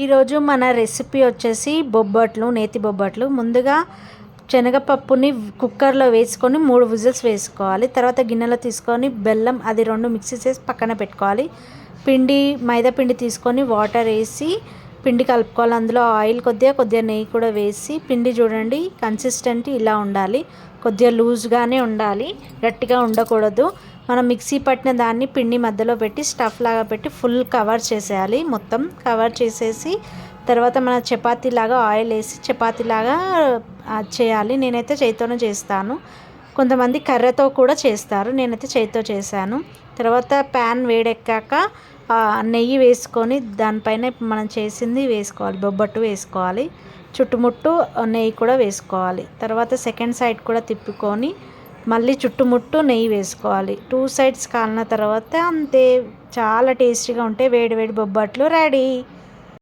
ఈరోజు మన రెసిపీ వచ్చేసి బొబ్బట్లు, నేతి బొబ్బట్లు. ముందుగా శనగపప్పుని కుక్కర్లో వేసుకొని 3 విజిల్స్ వేసుకోవాలి. తర్వాత గిన్నెలో తీసుకొని బెల్లం అది 2 మిక్సీ చేసి పక్కన పెట్టుకోవాలి. మైదా పిండి తీసుకొని వాటర్ వేసి పిండి కలుపుకోవాలి. అందులో ఆయిల్ కొద్దిగా నెయ్యి కూడా వేసి పిండి చూడండి కన్సిస్టెంట్ ఇలా ఉండాలి. కొద్దిగా లూజ్గానే ఉండాలి, గట్టిగా ఉండకూడదు. మనం మిక్సీ పట్టిన దాన్ని పిండి మధ్యలో పెట్టి స్టఫ్ లాగా పెట్టి ఫుల్ కవర్ చేసేయాలి. మొత్తం కవర్ చేసేసి తర్వాత మన చపాతీలాగా ఆయిల్ వేసి చపాతీలాగా చేయాలి. నేనైతే చేతితోనే చేస్తాను. కొంతమంది కర్రతో కూడా చేస్తారు, నేనైతే చేతితో చేశాను. తర్వాత ప్యాన్ వేడెక్కాక నెయ్యి వేసుకొని దానిపైన మనం చేసింది వేసుకోవాలి, బొబ్బట్టు వేసుకోవాలి. చుట్టుముట్టు నెయ్యి కూడా వేసుకోవాలి. తర్వాత సెకండ్ సైడ్ కూడా తిప్పుకొని మళ్ళీ చుట్టుముట్టు నెయ్యి వేసుకోవాలి. 2 సైడ్స్ కాలిన తర్వాత అంతే, చాలా టేస్టీగా ఉంటే వేడి వేడి బొబ్బట్లు రెడీ.